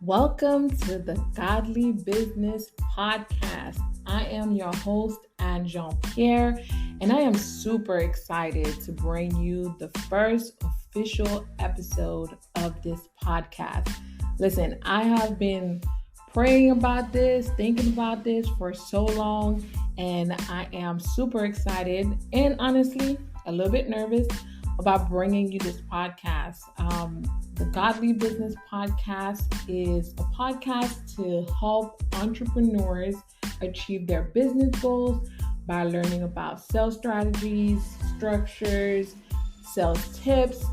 Welcome to the Godly Business Podcast. I am your host, Anne Jean-Pierre, and I am super excited to bring you the first official episode of this podcast. Listen, I have been praying about this, thinking about this for so long, and I am super excited and honestly a little bit nervous about bringing you this podcast. The Godly Business Podcast is a podcast to help entrepreneurs achieve their business goals by learning about sales strategies, structures, sales tips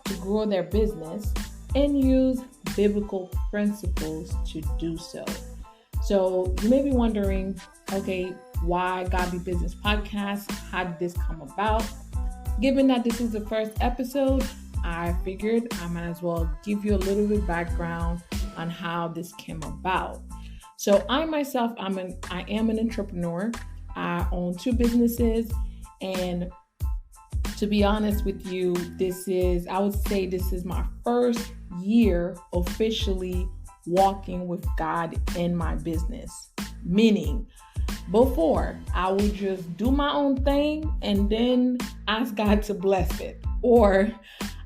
to grow their business and use biblical principles to do so. So you may be wondering, okay, why Godly Business Podcast? How did this come about? Given that this is the first episode, I figured I might as well give you a little bit of background on how this came about. So I myself, I am an entrepreneur. I own 2 businesses, and to be honest with you, I would say this is my first year officially walking with God in my business. Meaning, before I would just do my own thing and then ask God to bless it, or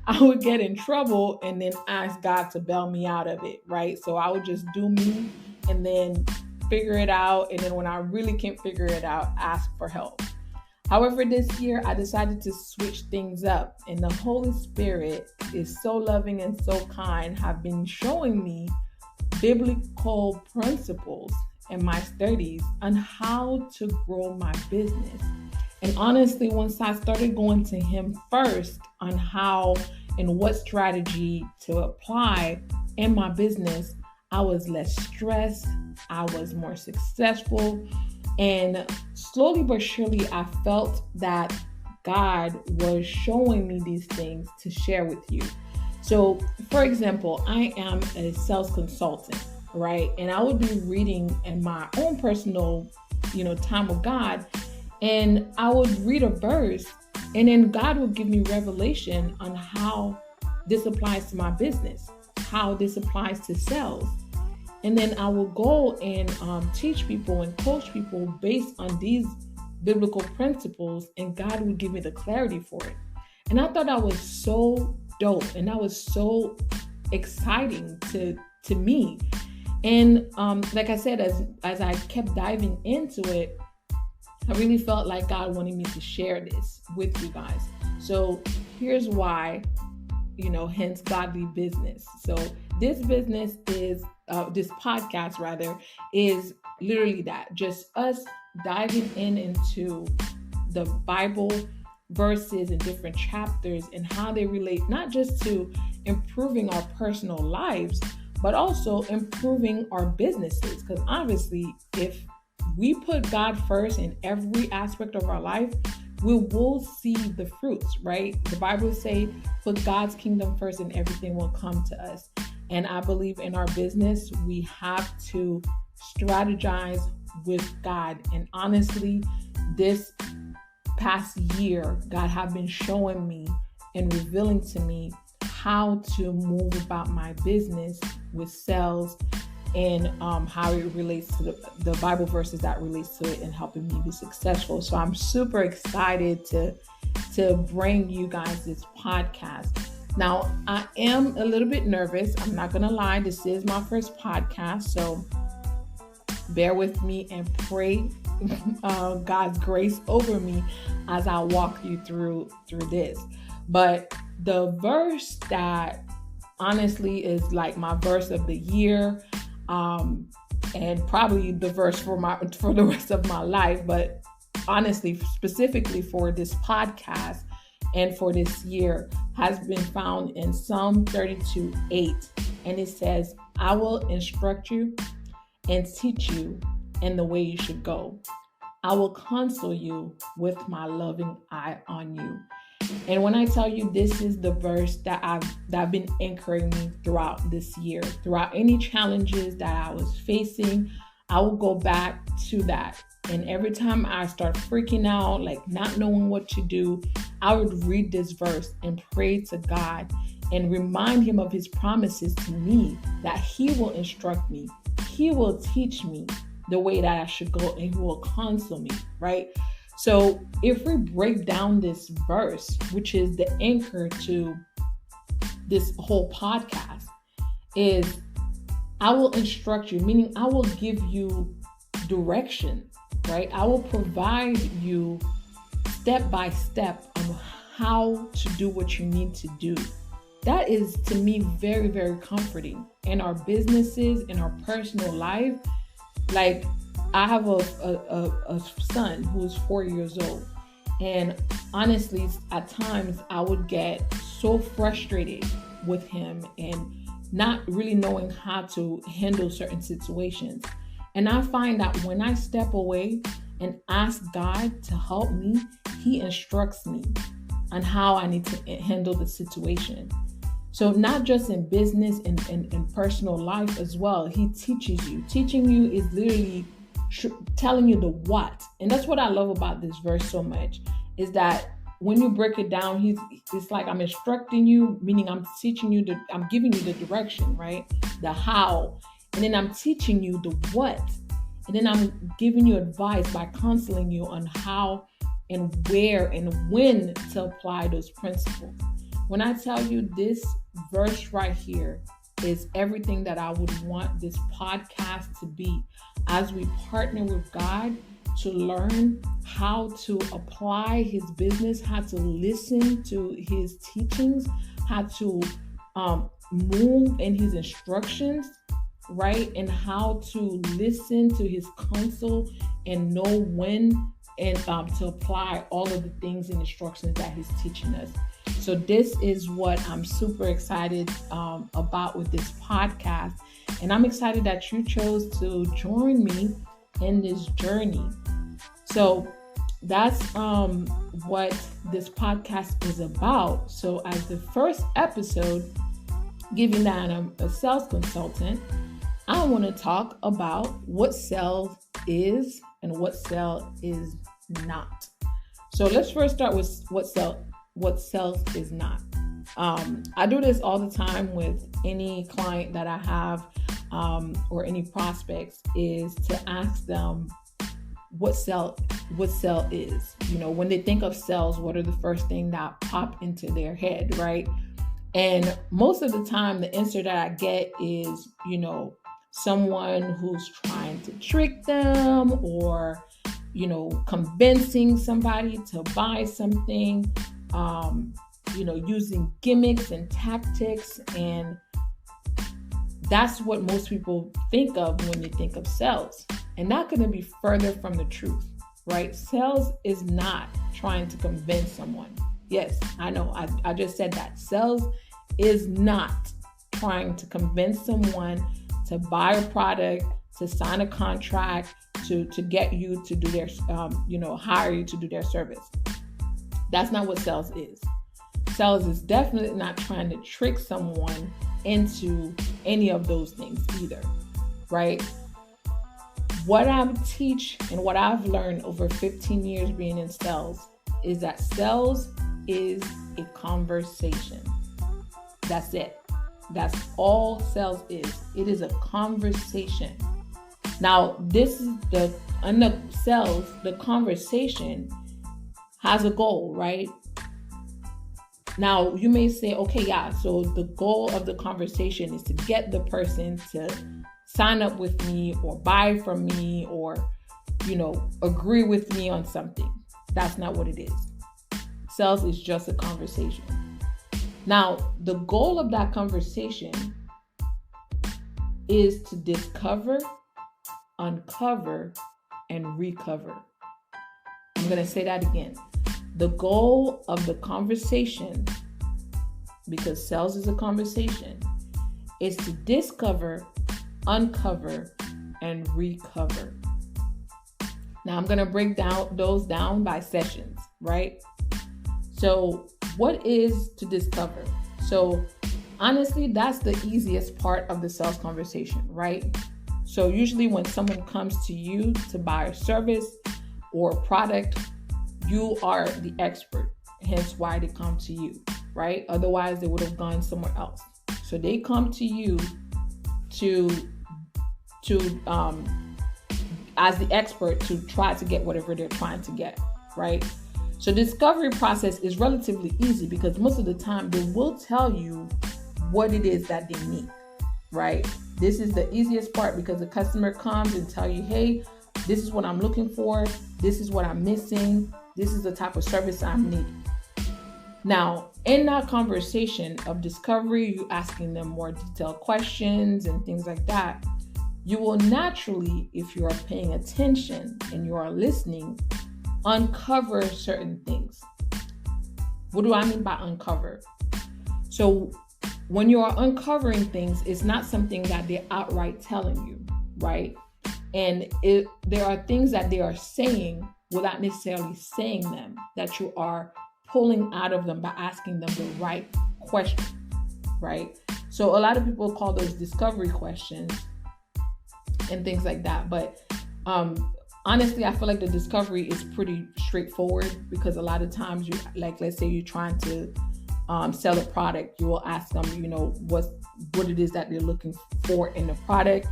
I would get in trouble and then ask God to bail me out of it, right? So I would just do me and then figure it out. And then when I really can't figure it out, ask for help. However, this year I decided to switch things up, and the Holy Spirit is so loving and so kind, have been showing me biblical principles in my studies on how to grow my business. And honestly, once I started going to Him first on how and what strategy to apply in my business, I was less stressed, I was more successful, and slowly but surely I felt that God was showing me these things to share with you. So, for example, I am a sales consultant, right? And I would be reading in my own personal, time with God, and I would read a verse, and then God would give me revelation on how this applies to my business, how this applies to sales. And then I will go and teach people and coach people based on these biblical principles, and God would give me the clarity for it. And I thought that was so dope, and that was so exciting to me. And like I said, as I kept diving into it, I really felt like God wanted me to share this with you guys. So here's why, hence Godly Business. So this business is, this podcast rather, is literally that. Just us diving into the Bible verses and different chapters and how they relate not just to improving our personal lives, but also improving our businesses. Because obviously, if we put God first in every aspect of our life, we will see the fruits, right? The Bible says, put God's kingdom first and everything will come to us. And I believe in our business, we have to strategize with God. And honestly, this past year, God have been showing me and revealing to me how to move about my business with sales, and how it relates to the Bible verses that relates to it and helping me be successful. So I'm super excited to bring you guys this podcast. Now, I am a little bit nervous. I'm not going to lie. This is my first podcast. So bear with me and pray God's grace over me as I walk you through this. But the verse that honestly is like my verse of the year, and probably the verse for the rest of my life, but honestly, specifically for this podcast and for this year, has been found in Psalm 32:8, and it says, "I will instruct you and teach you in the way you should go. I will counsel you with my loving eye on you." And when I tell you this is the verse that I've been anchoring me throughout this year, throughout any challenges that I was facing, I will go back to that. And every time I start freaking out, like not knowing what to do, I would read this verse and pray to God and remind him of his promises to me, that he will instruct me. He will teach me the way that I should go, and he will counsel me, right? So if we break down this verse, which is the anchor to this whole podcast, is I will instruct you, meaning I will give you direction, right? I will provide you step by step on how to do what you need to do. That is, to me, very, very comforting in our businesses, in our personal life. Like, I have a son who's 4 years old. And honestly, at times I would get so frustrated with him and not really knowing how to handle certain situations. And I find that when I step away and ask God to help me, he instructs me on how I need to handle the situation. So not just in business and personal life as well, he teaches you. Teaching you is literally telling you the what. And that's what I love about this verse so much, is that when you break it down, it's like I'm instructing you, meaning I'm teaching you, I'm giving you the direction, right? The how. And then I'm teaching you the what. And then I'm giving you advice by counseling you on how and where and when to apply those principles. When I tell you this verse right here is everything that I would want this podcast to be, as we partner with God to learn how to apply his business, how to listen to his teachings, how to move in his instructions, right? And how to listen to his counsel and know when and to apply all of the things and instructions that he's teaching us. So this is what I'm super excited about with this podcast. And I'm excited that you chose to join me in this journey. So that's what this podcast is about. So as the first episode, given that I'm a sales consultant, I want to talk about what sales is and what sales is not. So let's first start with what sales is not. I do this all the time with any client that I have or any prospects, is to ask them what sale is. You know, when they think of sales, what are the first thing that pop into their head, right? And most of the time the answer that I get is, you know, someone who's trying to trick them, or, you know, convincing somebody to buy something, you know, using gimmicks and tactics. And that's what most people think of when they think of sales. And not going to be further from the truth, right? Sales is not trying to convince someone. Yes, I know. I just said that. Sales is not trying to convince someone to buy a product, to sign a contract, to get you to do their, hire you to do their service. That's not what sales is. Sales is definitely not trying to trick someone into any of those things either, right? What I teach and what I've learned over 15 years being in sales is that sales is a conversation. That's it. That's all sales is. It is a conversation. Now, this is under sales, the conversation has a goal, right? Now, you may say, okay, yeah, so the goal of the conversation is to get the person to sign up with me or buy from me or, you know, agree with me on something. That's not what it is. Sales is just a conversation. Now, the goal of that conversation is to discover, uncover, and recover. I'm going to say that again. The goal of the conversation, because sales is a conversation, is to discover, uncover, and recover. Now, I'm going to break those down by sessions, right? So what is to discover? So honestly, that's the easiest part of the sales conversation, right? So usually when someone comes to you to buy a service or a product, you are the expert, hence why they come to you. right? Otherwise, they would have gone somewhere else. So they come to you to as the expert to try to get whatever they're trying to get, right? So discovery process is relatively easy because most of the time they will tell you what it is that they need, right? This is the easiest part because the customer comes and tell you, hey, this is what I'm looking for. This is what I'm missing. This is the type of service I'm needing. Now, in that conversation of discovery, you asking them more detailed questions and things like that, you will naturally, if you are paying attention and you are listening, uncover certain things. What do I mean by uncover? So when you are uncovering things, it's not something that they're outright telling you, right? And there are things that they are saying without necessarily saying them that you are pulling out of them by asking them the right question, right? So a lot of people call those discovery questions and things like that. But honestly, I feel like the discovery is pretty straightforward because a lot of times you, like, let's say you're trying to sell a product, you will ask them, what it is that they're looking for in the product,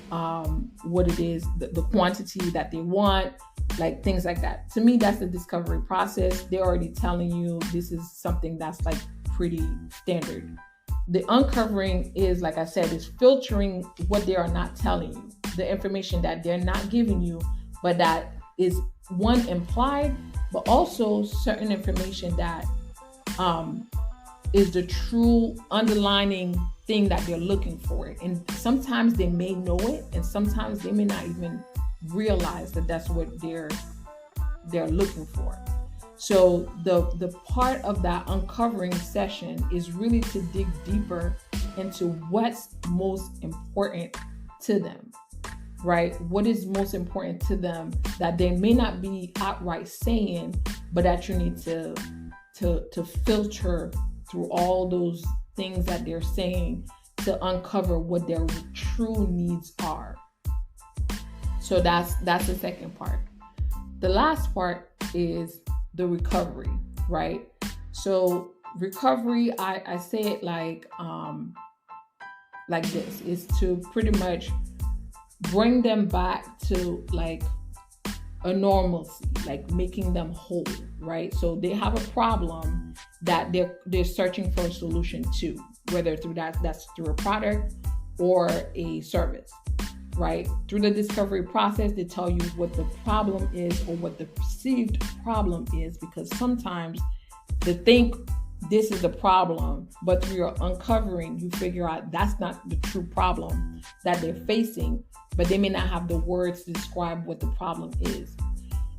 what it is, the quantity that they want, like things like that. To me, that's the discovery process. They're already telling you this is something that's like pretty standard. The uncovering is, like I said, is filtering what they are not telling you, the information that they're not giving you, but that is one implied, but also certain information that is the true underlining thing that they're looking for. And sometimes they may know it, and sometimes they may not even realize that that's what they're looking for. So the part of that uncovering session is really to dig deeper into what's most important to them, right? What is most important to them that they may not be outright saying, but that you need to filter through all those things that they're saying to uncover what their true needs are. So that's the second part. The last part is the recovery, right? So recovery, I say it like this, is to pretty much bring them back to like a normalcy, like making them whole, right? So they have a problem that they're searching for a solution to, whether that's through a product or a service, right? Through the discovery process, they tell you what the problem is or what the perceived problem is, because sometimes they think this is a problem, but through your uncovering, you figure out that's not the true problem that they're facing, but they may not have the words to describe what the problem is.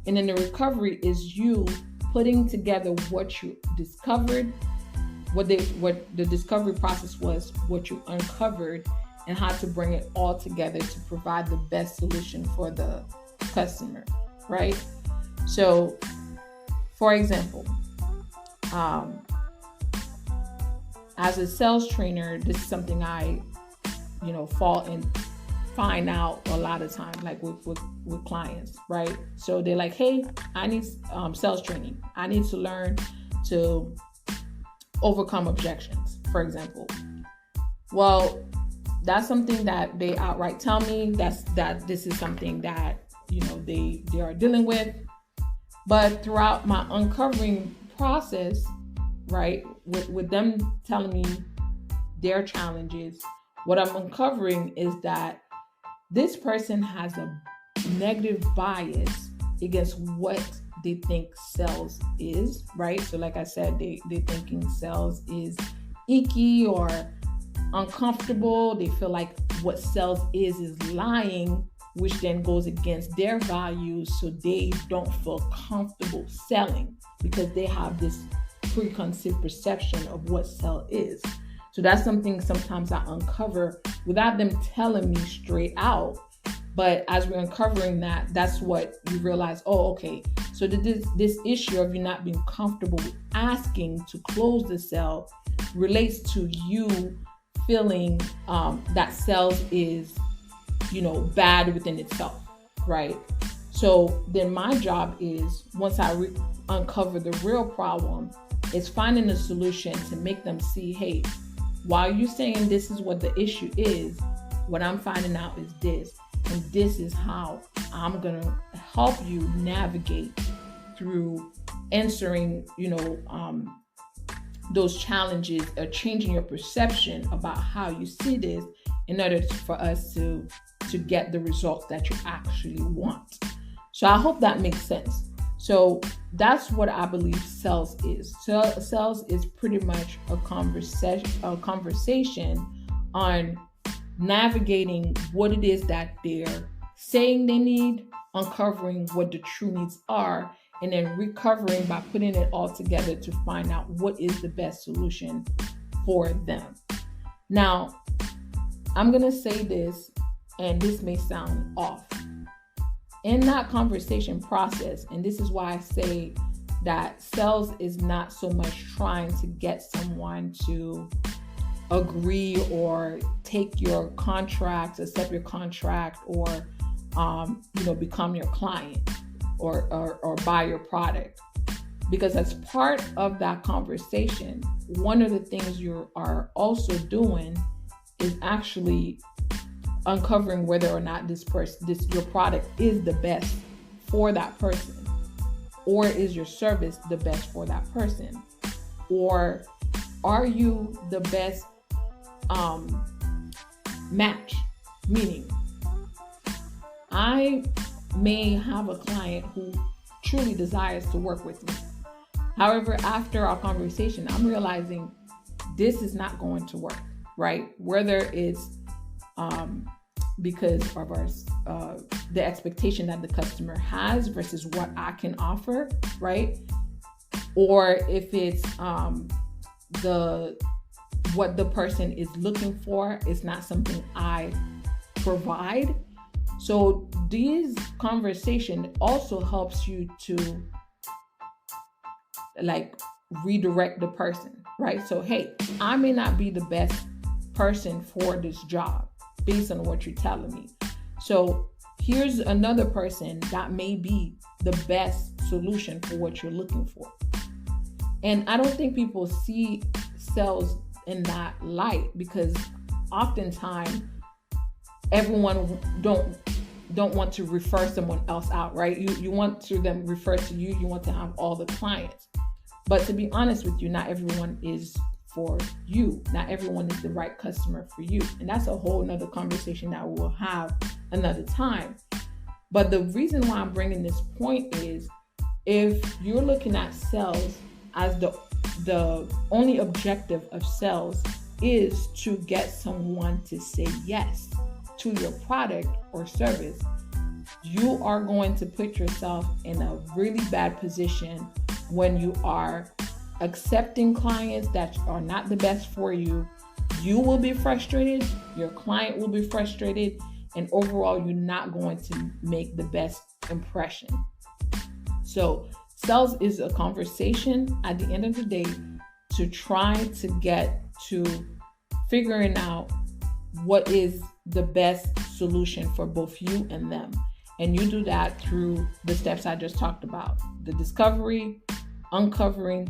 And then the recovery is you putting together what you discovered, what the discovery process was, what you uncovered, and how to bring it all together to provide the best solution for the customer, right? So, for example, as a sales trainer, this is something I, find out a lot of times, like with clients, right? So they're like, hey, I need sales training. I need to learn to overcome objections, for example. Well, that's something that they outright tell me that this is something that, they are dealing with. But throughout my uncovering process, right, with them telling me their challenges, what I'm uncovering is that this person has a negative bias against what they think sales is, right? So like I said, they're thinking sales is icky or uncomfortable. They feel like what sales is lying, which then goes against their values. So they don't feel comfortable selling because they have this preconceived perception of what sales is. So that's something sometimes I uncover without them telling me straight out. But as we're uncovering that, that's what you realize, oh, okay. So this issue of you not being comfortable with asking to close the sale relates to you feeling that sales is, bad within itself, right? So then my job is, once I uncover the real problem, It's finding a solution to make them see, hey, while you're saying this is what the issue is, what I'm finding out is this, and this is how I'm going to help you navigate through answering, those challenges, or changing your perception about how you see this in order for us to get the results that you actually want. So I hope that makes sense. So that's what I believe sales is. Sales is pretty much a conversation on navigating what it is that they're saying they need, uncovering what the true needs are, and then recovering by putting it all together to find out what is the best solution for them. Now, I'm going to say this, and this may sound off. In that conversation process, and this is why I say that sales is not so much trying to get someone to agree or take your contract, accept your contract, or become your client or buy your product. Because as part of that conversation, one of the things you are also doing is actually uncovering whether or not your product is the best for that person, or is your service the best for that person, or are you the best match? Meaning, I may have a client who truly desires to work with me. However, after our conversation, I'm realizing this is not going to work, right? Whether it's because of the expectation that the customer has versus what I can offer, right? Or if it's what the person is looking for is not something I provide. So these conversation also helps you to redirect the person, right? So, hey, I may not be the best person for this job based on what you're telling me. So here's another person that may be the best solution for what you're looking for. And I don't think people see sales in that light, because oftentimes everyone don't want to refer someone else out, right? You want to them refer to you. You want to have all the clients. But to be honest with you, not everyone is for you. Not everyone is the right customer for you. And that's a whole nother conversation that we'll have another time. But the reason why I'm bringing this point is, if you're looking at sales as the only objective of sales is to get someone to say yes to your product or service, you are going to put yourself in a really bad position when you are accepting clients that are not the best for you. You will be frustrated, your client will be frustrated, and overall, you're not going to make the best impression. So sales is a conversation at the end of the day to try to get to figuring out what is the best solution for both you and them. And you do that through the steps I just talked about: the discovery, uncovering,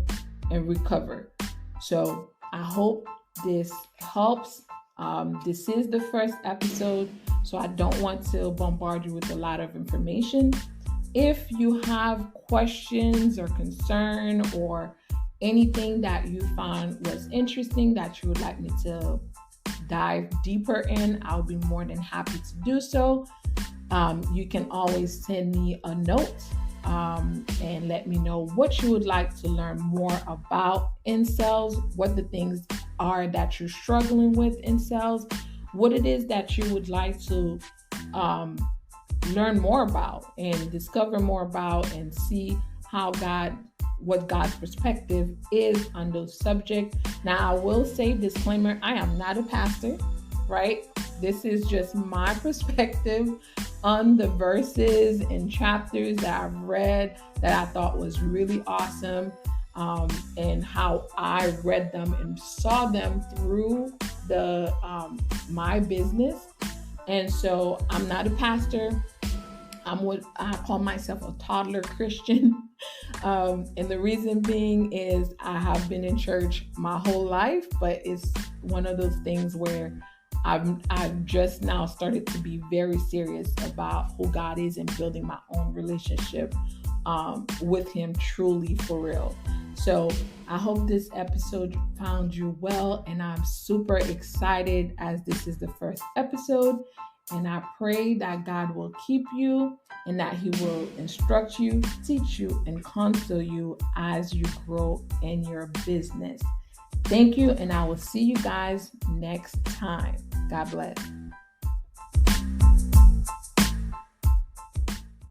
and recover. So I hope this helps. This is the first episode, so I don't want to bombard you with a lot of information. If you have questions or concern or anything that you found was interesting that you would like me to dive deeper in, I'll be more than happy to do so. You can always send me a note and let me know what you would like to learn more about in sales, what the things are that you're struggling with in sales, what it is that you would like to learn more about and discover more about, and see what God's perspective is on those subjects. Now, I will say, disclaimer, I am not a pastor, right? This is just my perspective on the verses and chapters that I've read that I thought was really awesome, and how I read them and saw them through my business. And so I'm not a pastor. I'm what I call myself a toddler Christian. And the reason being is I have been in church my whole life, but it's one of those things where I've just now started to be very serious about who God is and building my own relationship with Him truly for real. So I hope this episode found you well, and I'm super excited as this is the first episode. And I pray that God will keep you and that He will instruct you, teach you, and counsel you as you grow in your business. Thank you, and I will see you guys next time. God bless.